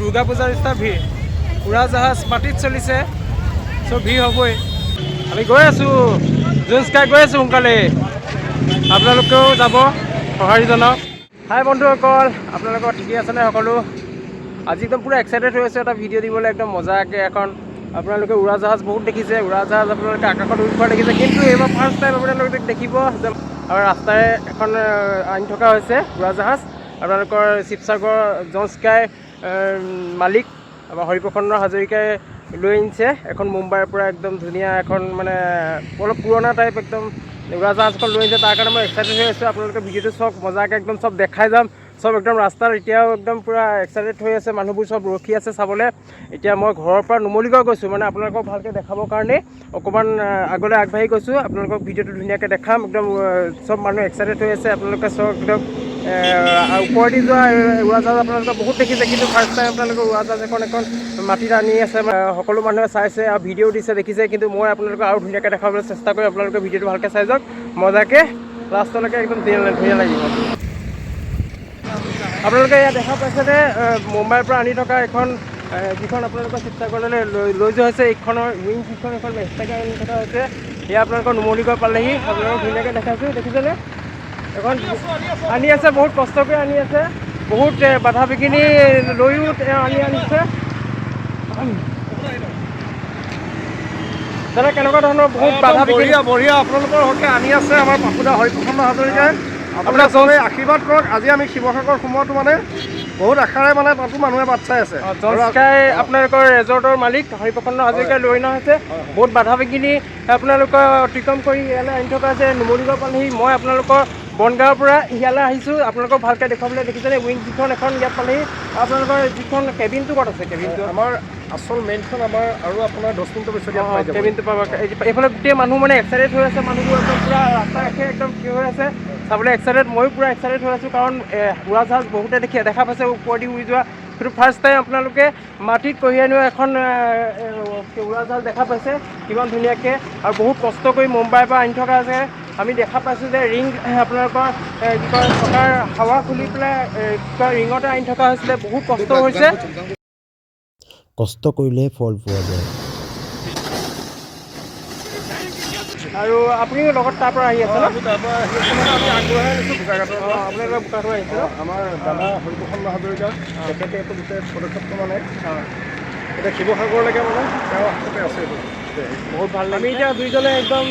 দুৰ্গা পূজাৰ নিচিনা ভিৰ উৰাজাহাজ মাটিত চলিছে চ' ভিৰ হ'বই আমি গৈ আছোঁ জুন স্কাই গৈ আছোঁ সোনকালে আপোনালোকেও যাব সঁহাৰি জনাওক হাই বন্ধুসকল আপোনালোকৰ ঠিকেই আছেনে সকলো আজি একদম পূৰা এক্সাইটেড হৈ আছে এটা ভিডিঅ' দিবলৈ একদম মজাকৈ এখন আপোনালোকে উৰাজাহাজ বহুত দেখিছে উৰাজাহাজ আপোনালোকে আকাশত উৰি থকা দেখিছে কিন্তু এইবাৰ ফাৰ্ষ্ট টাইম আপোনালোকে দেখিব যে আৰু ৰাস্তাৰে এখন আনি থকা হৈছে উৰাজাহাজ আপোনালোকৰ শিৱসাগৰ জন স্কাই মালিক আমাৰ হৰিপ্ৰসন্ন হাজৰিকাই লৈ আনিছে এখন মুম্বাইৰ পৰা একদম ধুনীয়া এখন মানে অলপ পুৰণা টাইপ একদম উৰাজাহাজখন লৈ আনিছে তাৰ কাৰণে মই এক্সাইটেড হৈ আছোঁ আপোনালোকে ভিডিঅ'টো চাওক মজাকৈ একদম চব দেখাই যাম সব একদম ৰাস্তাত এতিয়াও একদম পুৰা এক্সাইটেড হৈ আছে মানুহবোৰ সব ৰখি আছে চাবলৈ এতিয়া মই ঘৰৰ পৰা নুমলীগড় গৈছোঁ মানে আপোনালোকক ভালকৈ দেখাবৰ কাৰণে অকণমান আগলৈ আগবাঢ়ি গৈছোঁ আপোনালোকক ভিডিঅ'টো ধুনীয়াকৈ দেখাম একদম সব মানুহ এক্সাইটেড হৈ আছে আপোনালোকে চব একদম ওপৰেদি যোৱা উৰাজাহাজ আপোনালোকে বহুত দেখিছে কিন্তু ফাৰ্ষ্ট টাইম আপোনালোকে উৰাজাহাজ এখন মাটিত আনি আছে সকলো মানুহে চাইছে আৰু ভিডিঅ' দিছে দেখিছে কিন্তু মই আপোনালোকক আৰু ধুনীয়াকৈ দেখাবলৈ চেষ্টা কৰিম আপোনালোকে ভিডিঅ'টো ভালকৈ চাই যাওক মজাকৈ লাষ্টলৈকে একদম ধুনীয়া লাগিব আপোনালোকে ইয়াত দেখা পাইছে যে মুম্বাইৰ পৰা আনি থকা এখন যিখন আপোনালোকৰ শিৱসাগৰলৈ লৈ যোৱা হৈছে এইখনৰ উইং যিখন এখন এক্সট্ৰাকৈ আনি থকা হৈছে সেয়া আপোনালোকৰ নুমলীগড় পালেহি আপোনালোকক ধুনীয়াকৈ দেখাইছোঁ দেখিছেনে এখন আনি আছে বহুত কষ্ট কৰি আনি আছে বহুত বাধা বিঘিনি লৈও আনিছে দাদা কেনেকুৱা ধৰণৰ বহুত বাধা বঢ়িয়া আপোনালোকৰ হকে আনি আছে আমাৰ পাপুদা হৰিপ্ৰসন্ন হাজৰিকাই আপোনাৰ চবে আশীৰ্বাদ কৰক আজি আমি শিৱসাগৰ সোমোৱাটো মানে বহুত আশাৰে মানে তাতো মানুহে বাট চাই আছে জন স্কাই আপোনালোকৰ ৰেজৰ্টৰ মালিক হৰিপ্ৰসন্ন হাজৰিকাই লৈ অনা হৈছে বহুত বাধা বিঘিনি আপোনালোকৰ অতিক্ৰম কৰি ইয়ালৈ আনি থকা আছে নুমলীগড় পালেহি মই আপোনালোকৰ বনগাঁৱৰ পৰা ইয়ালৈ আহিছোঁ আপোনালোকক ভালকৈ দেখুৱাবলৈ দেখিছেনে উইং যিখন এখন ইয়াত পালেহি আপোনালোকৰ যিখন কেবিনটো ক'ত আছে কেবিনটো আমাৰ আচল মেইনখন আমাৰ আৰু আপোনাৰ 10 মিনিটৰ পিছত কেবিনটো পাব এইফালে গোটেই মানুহ মানে এক্সাইটেড হৈ আছে মানুহবোৰ একদম পূৰা ৰাস্তা কাষে একদম থিয় হৈ আছে চাবলৈ এক্সাইটেড ময়ো পূৰা এক্সাইটেড হৈ আছোঁ কাৰণ উৰাজাহাজ বহুতে দেখা পাইছে ওপৰেদি উৰি যোৱা কিন্তু ফাৰ্ষ্ট টাইম আপোনালোকে মাটিত কঢ়িয়াই নিয়া এখন উৰাজাহাজ দেখা পাইছে কিমান ধুনীয়াকৈ আৰু বহুত কষ্ট কৰি মুম্বাইৰ পৰা আনি থকা আছে আমি দেখা পাইছোঁ যে ৰিং আপোনালোকৰ কি কয় চকাৰ হাৱা খুলি পেলাই কি কয় ৰিঙতে আনি থকা হৈছিলে বহুত কষ্ট হৈছে কষ্ট কৰিলে ফল পোৱা যায় আৰু আপুনিও লগত তাৰ পৰা আহি আছে ন তাৰ পৰা আমি আগবঢ়াই আনিছোঁ বোকাঘাটৰ পৰা আপোনালোকৰ বোকাঘাট আহিছে ন আমাৰ দাদা হৰিপ্ৰসন্ন হাজৰিকা তেখেতে এইটো গোটেই পদক্ষেপটো মানে এতিয়া শিৱসাগৰলৈকে মানে তেওঁৰ হাততে আছে এইটো বহুত ভাল আমি এতিয়া দুইজনে একদম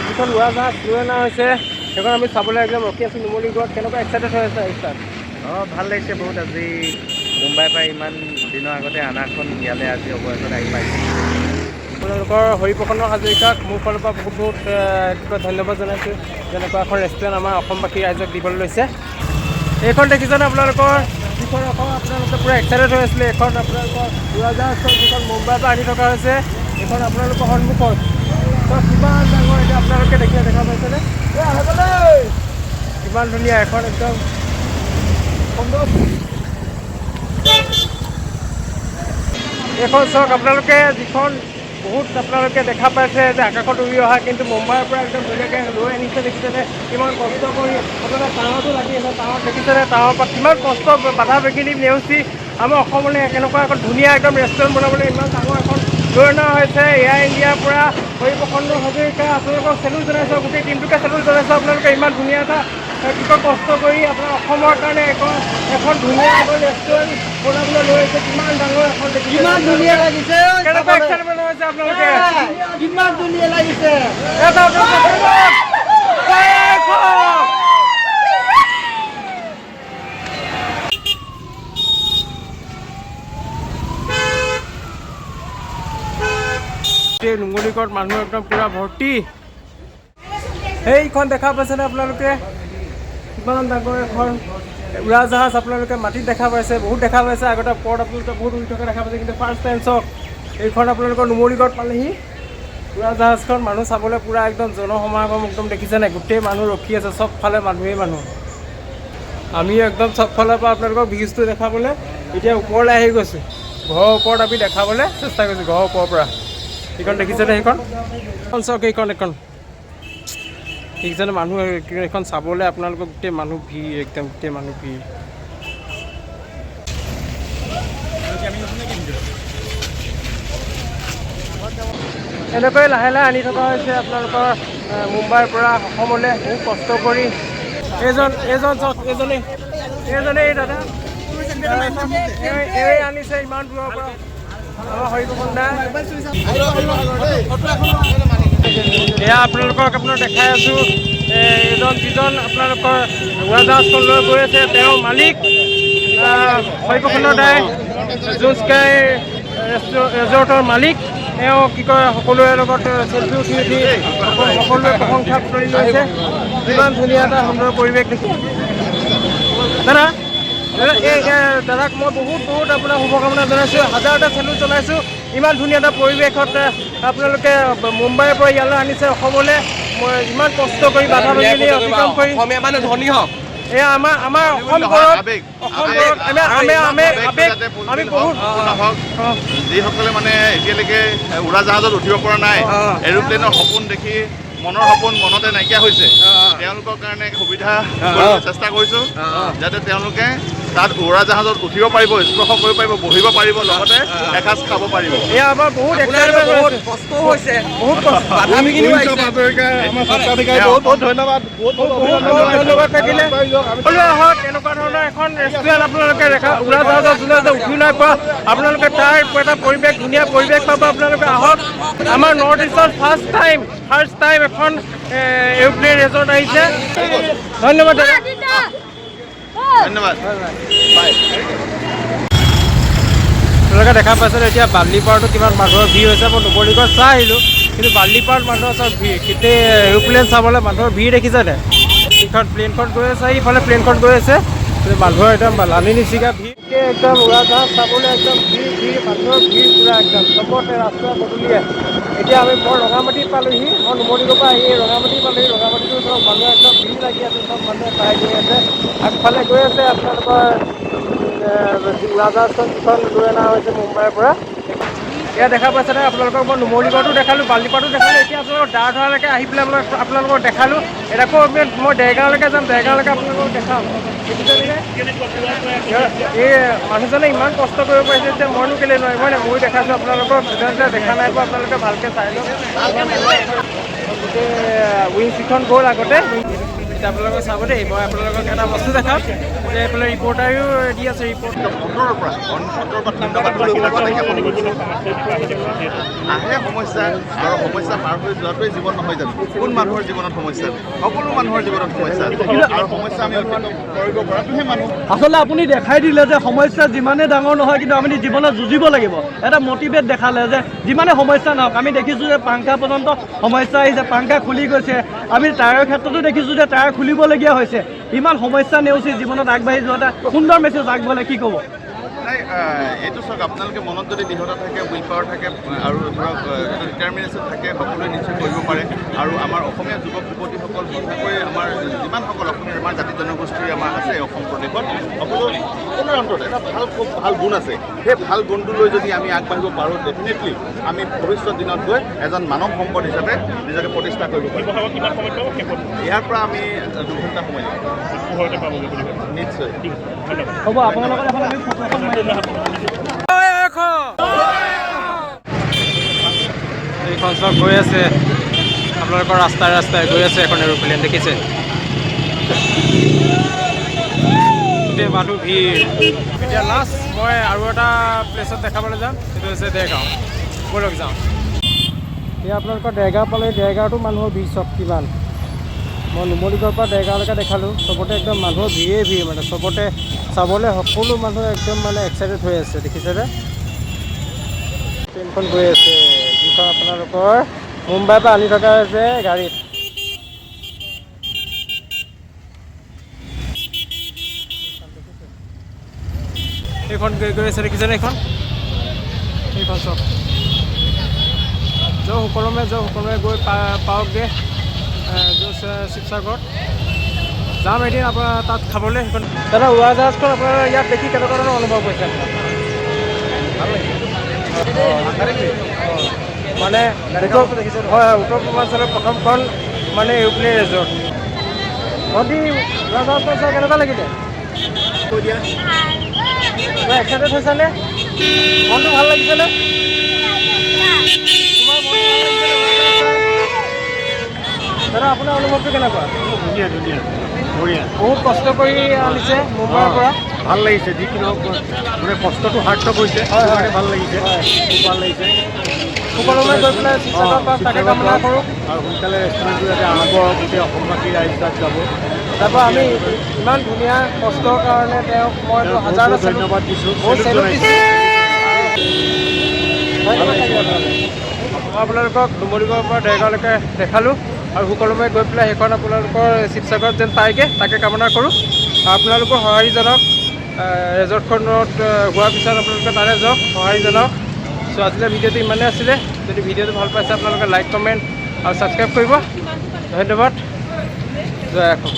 যিখন উৰাজাহাজ লৈ অনা হৈছে সেইখন আমি চাবলৈ একদম ৰখি আছোঁ নুমলীগড়ত কেনেকুৱা এক্সাইটেড হৈ আছে আহিছে ভাল লাগিছে বহুত আজি মুম্বাইৰ পৰা ইমান দিনৰ আগতে অনাখন ইয়ালৈ আজি অৱশেষত আহি পাইছে আপোনালোকৰ হৰিপ্ৰসন্ন হাজৰিকাক মোৰ ফালৰ পৰা বহুত বহুত ধন্যবাদ জনাইছোঁ যেনেকুৱা এখন ৰেষ্টুৰেণ্ট আমাৰ অসমবাসী ৰাইজক দিবলৈ লৈছে এইখন দেখিছেনে আপোনালোকৰ যিখন এখন আপোনালোকে পূৰা এক্সাইটেড হৈ আছিলে এখন আপোনালোকৰ উৰাজাহাজখন যিখন মুম্বাইৰ পৰা আনি থকা হৈছে এইখন আপোনালোকৰ সন্মুখত কিমান ডাঙৰ এতিয়া আপোনালোকে দেখা পাইছেনে কিমান ধুনীয়া এখন একদম সুন্দৰ এইখন চাওক আপোনালোকে যিখন বহুত আপোনালোকে দেখা পাইছে যে আকাশত উৰি অহা কিন্তু মুম্বাইৰ পৰা একদম ধুনীয়াকৈ লৈ আনিছে দেখিছেনে কিমান কষ্ট কৰি আপোনালোকে টাৱতো লাগি আছে টাৱত দেখিছেনে টাৱৰ পৰা কিমান কষ্ট বাধা বিঘিনি নেওচি আমাৰ অসমলৈ কেনেকুৱা এখন ধুনীয়া একদম ৰেষ্টুৰেণ্ট বনাবলৈ ইমান ডাঙৰ এখন লৈ অনা হৈছে এয়াৰ ইণ্ডিয়াৰ পৰা হৰিপ্ৰসন্ন হাজৰিকা আপোনালোকক চেলুট জনাইছোঁ গোটেই টিমটোকে চেলুট জনাইছোঁ আপোনালোকে ইমান ধুনীয়া এটা কি কয় কষ্ট কৰি আপোনাৰ অসমৰ কাৰণে এখন ধুনীয়া এখন ৰেষ্টুৰেণ্ট বনাবলৈ লৈ আহিছে কিমান ডাঙৰ এখন কিমান ধুনীয়া লাগিছে কেনেকুৱা এক্সাইটমেণ্ট হৈছে আপোনালোকে কিমান ধুনীয়া লাগিছে এটা নুমলীগড়ত মানুহ একদম পূৰা ভৰ্তি সেইখন দেখা পাইছেনে আপোনালোকে কিমান ডাঙৰ এখন উৰাজাহাজ আপোনালোকে মাটিত দেখা পাইছে বহুত দেখা পাইছে আগতে ওপৰত আপোনালোকে বহুত উৰি থকা দেখা পাইছে কিন্তু ফাৰ্ষ্ট টাইম চাওক এইখন আপোনালোকৰ নুমলীগড়ত পালেহি উৰাজাহাজখন মানুহ চাবলৈ পূৰা একদম জনসমাগম একদম দেখিছেনে গোটেই মানুহ ৰখি আছে চবফালে মানুহেই মানুহ আমি একদম চবফালৰ পৰা আপোনালোকৰ ভিউজটো দেখাবলৈ এতিয়া ওপৰলৈ আহি গৈছোঁ ঘৰৰ ওপৰত আমি দেখাবলৈ চেষ্টা কৰিছোঁ ঘৰৰ ওপৰৰ পৰা এইখন দেখিছেনে সেইখন চাওক এইখন দেখিছেনে মানুহ এইখন চাবলৈ আপোনালোকৰ গোটেই মানুহ ভিৰ একদম গোটেই মানুহ ভিৰ এনেকৈ লাহে লাহে আনি থকা হৈছে আপোনালোকৰ মুম্বাইৰ পৰা অসমলৈ বহুত কষ্ট কৰি এইজনে দাদা এই আনিছে ইমান দূৰৰ পৰা আমাৰ হৰিপ্ৰসন্ন দা এয়া আপোনালোকক দেখাই আছোঁ যিজন আপোনালোকৰ উৰাজাহাজখন লৈ গৈ আছে তেওঁৰ মালিক হৰিপ্ৰসন্ন দাই জুন স্কাই ৰেজৰ্টৰ মালিক তেওঁ কি কয় সকলোৰে লগত চেলফি উঠি সকলোৱে প্ৰশংসা কৰি লৈছে ইমান ধুনীয়া এটা সুন্দৰ পৰিৱেশ দেখি দাদাক মই বহুত আপোনাৰ শুভকামনা জনাইছোঁ হাজাৰটা চেলুট জনাইছোঁ ইমান ধুনীয়া এটা পৰিৱেশত আপোনালোকে মুম্বাইৰ পৰা ইয়ালৈ আনিছে অসমলৈ মই ইমান কষ্ট কৰি বাধা বিঘিনি অতিক্ৰম কৰি অসমীয়া মানুহ ধনী হওক এয়া আমাৰ অসম আমি বহুত যিসকলে মানে এতিয়ালৈকে উৰাজাহাজত উঠিব পৰা নাই এৰোপ্লেনৰ সপোন দেখি মনৰ সপোন মনতে নাইকিয়া হৈছে তেওঁলোকৰ কাৰণে সুবিধা চেষ্টা কৰিছোঁ যাতে তেওঁলোকে তাত উৰাজাহাজত উঠিব পাৰিব স্পৰ্শ কৰিব পাৰিব বহিব পাৰিব লগতে এসাঁজ খাব পাৰিব এয়া আমাৰ বহুত কষ্ট হৈছে বহুত ধন্যবাদ ধন্যবাদ থাকিলে সকলোৱে আহক এনেকুৱা ধৰণৰ এখন ৰেষ্টুৰেণ্ট আপোনালোকে উৰাজাহাজত যোনে উঠি নাই পোৱা আপোনালোকে তাৰ এটা পৰিৱেশ ধুনীয়া পৰিৱেশ পাব আপোনালোকে আহক আমাৰ নৰ্থ ইষ্টত ফাৰ্ষ্ট টাইম এখন এৰোপ্লেন ৰেজৰ্ট আহিছে ধন্যবাদ দাদা ধন্যবাদ আপোনালোকে দেখা পাইছে এতিয়া বাৰ্লিপাৰাতো কিমান মানুহৰ ভিৰ হৈছে মই নুমলীগড় চাই আহিলোঁ কিন্তু বাৰ্লিপাৰাত মানুহৰ ওচৰত ভিৰ কিন্তু এৰোপ্লেন চাবলৈ মানুহৰ ভিৰ দেখিছেনে এইখন প্লেনখন গৈ আছে ইফালে প্লেনখন গৈ আছে মানুহৰ একদম লানি নিচিগা ভিৰ একদম উৰাজাহাজ চাবলৈ একদম ভিৰ মানুহৰ ভিৰ পূৰা একদম চবতে ৰাস্তা পদূলিয়ে এতিয়া মই ৰঙামাটি পালোঁহি মই নুমলীগড়ৰ পৰা আহি ৰঙামাটি পালোঁহি ৰঙামাটিতো চব মানুহে একদম ভিৰ লাগি আছে চব মানুহে পাই গৈ আছে আগফালে গৈ আছে আপোনালোকৰ উৰাজাহাজখন যিখন লৈ অনা হৈছে মুম্বাইৰ পৰা এয়া দেখা পাইছেনে আপোনালোকক মই নুমলীগড়তো দেখালোঁ বাৰ্লিপাৰাতো দেখালোঁ এতিয়া আপোনালোকৰ দাৰধৰালৈকে আহি পেলাই আপোনালোকক দেখালোঁ এতিয়া আকৌ মই দেৰগাঁৱলৈকে যাম দেৰগাঁৱলৈকে আপোনালোকক দেখাম এই মানুহজনে ইমান কষ্ট কৰিব পাৰিছে যে মইনো কেলৈ নোৱাৰিম হয় নাই ময়ো দেখাইছোঁ আপোনালোকক দেখা নাই পোৱা আপোনালোকে ভালকৈ চাই লওক গোটেই উইং চিটখন গ'ল আগতে এতিয়া আপোনালোকে চাব দেই মই আপোনালোকক এটা বস্তু দেখাম যে এইফালে ৰিপৰ্টাৰো দি আছে ৰিপৰ্ট আহে সমস্যা আৰু সমস্যা পাৰ হৈ যোৱাটোৱেই জীৱন নহয় জানো কোন মানুহৰ জীৱনত সমস্যা সকলো মানুহৰ জীৱনত সমস্যা আৰু সমস্যা আমি অতিক্ৰম কৰিব পৰাটোহে মানুহ আচলতে আপুনি দেখাই দিলে যে সমস্যা যিমানে ডাঙৰ নহয় কিন্তু আমি জীৱনত যুঁজিব লাগিব এটা মটিভেট দেখালে যে যিমানে সমস্যা নহওক আমি দেখিছোঁ যে পাংখা পৰ্যন্ত সমস্যা আহিছে পাংখা খুলি গৈছে আমি টায়াৰৰ ক্ষেত্ৰতো দেখিছোঁ যে টায়াৰ খুলিবলগীয়া হৈছে ইমান সমস্যা নেওচি জীৱনত আগবাঢ়ি যোৱা এটা সুন্দৰ মেছেজ আগবঢ়ালে কি ক'ব নাই এইটো চাওক আপোনালোকে মনত যদি দৃঢ়তা থাকে উইল পাৱাৰ থাকে আৰু ধৰক ডিটাৰমিনেশ্যন থাকে সকলোৱে নিশ্চয় কৰিব পাৰে আৰু আমাৰ অসমীয়া যুৱক যুৱতীসকল বিশেষকৈ আমাৰ যিমানসকল অসমীয়া আমাৰ জাতি জনগোষ্ঠী আমাৰ আছে অসম প্ৰদেশত সকলোৰে অন্তত এটা খুব ভাল গুণ আছে সেই ভাল গুণটো লৈ যদি আমি আগবাঢ়িব পাৰোঁ ডেফিনেটলি আমি ভৱিষ্যত দিনত গৈ এজন মানৱ সম্পদ হিচাপে নিজকে প্ৰতিষ্ঠা কৰিব পাৰিম ইয়াৰ পৰা আমি 2 ঘণ্টা সময় নিশ্চয় হ'ব আপোনালোকৰ এখন আমি ফটোখন মাৰি এইখন চব গৈ আছে আপোনালোকৰ ৰাস্তাই ৰাস্তাই গৈ আছে এখন এৰোপ্লেন দেখিছে গোটেই মানুহ ভিৰ এতিয়া লাষ্ট মই আৰু এটা প্লেচত দেখাবলৈ যাম সেইটো হৈছে দেৰগাঁও ব'লক যাওঁ এতিয়া আপোনালোকৰ দেৰগাঁও পালে দেৰগাঁৱতো মানুহৰ ভিৰ চব কিমান মই নুমলীগড়ৰ পৰা দেৰগাঁৱলৈকে দেখালোঁ চবতে একদম মানুহৰ ভিৰেই ভিৰ মানে চবতে চাবলৈ সকলো মানুহ একদম মানে এক্সাইটেড হৈ আছে দেখিছেনে ট্ৰেইনখন গৈ আছে যিখন আপোনালোকৰ মুম্বাইৰ পৰা আনি থকা হৈছে গাড়ীত এইখন গৈ আছে দেখিছেনে এইখন চব যাওঁ সকলোৱে গৈ পাওকগৈ শিৱসাগৰত যাম এদিন আপোনাৰ তাত খাবলৈ সেইখন দাদা উৰাজাহাজখন আপোনাৰ ইয়াত দেখি কেনেকুৱা ধৰণৰ অনুভৱ হৈছে আপোনাৰ মানে হয় উত্তৰ পূৰ্বাঞ্চলৰ প্ৰথমখন মানে এৰোপ্লেন ৰেজৰ্ট ভণ্টি উৰাজাহাজখন চাই কেনেকুৱা লাগিলে এক্সাইটেড হৈছেনে মনটো ভাল লাগিছেনে তোমাৰ মনটো ভাল লাগিছেনে দাদা আপোনাৰ অনুভৱটো কেনেকুৱা? ধুনীয়া ধুনীয়া বঢ়িয়া বহুত কষ্ট কৰি আনিছে মুম্বাইৰ পৰা। ভাল লাগিছে যিকি নহওক মানে কষ্টটো সাৰ্থক হৈছে কাৰণে ভাল লাগিছে খুব ভাল লাগিছে সুকলমে গৈ পেলাই শিৱসাগৰ পৰা তাকে কামনা কৰোঁ। আৰু সোনকালে ৰেষ্টুৰেণ্টটো যাতে আৰম্ভ হওক গোটেই অসমবাসী ৰাইজ তাত যাব তাৰপৰা আমি ইমান ধুনীয়া কষ্টৰ কাৰণে তেওঁক মই হাজাৰ ধন্যবাদ দিছোঁ বহুত চেলুট দিছোঁ। ধন্যবাদ থাকিল আপোনালোক। মই আপোনালোকক নুমলীগড়ৰ পৰা দেৰগাঁৱলৈকে দেখালোঁ আৰু সুকলমে গৈ পেলাই সেইখন আপোনালোকৰ শিৱসাগৰত যেন পায়গৈ তাকে কামনা কৰোঁ। আপোনালোকৰ সঁহাৰি জনাওক, ৰেজৰ্টখনত হোৱাৰ পিছত আপোনালোকে তালৈ যাওক, সঁহাৰি জনাওক। চ' আজিলৈ ভিডিঅ'টো ইমানেই আছিলে। যদি ভিডিঅ'টো ভাল পাইছে আপোনালোকে লাইক কমেণ্ট আৰু ছাবস্ক্ৰাইব কৰিব। ধন্যবাদ। জয় অসম।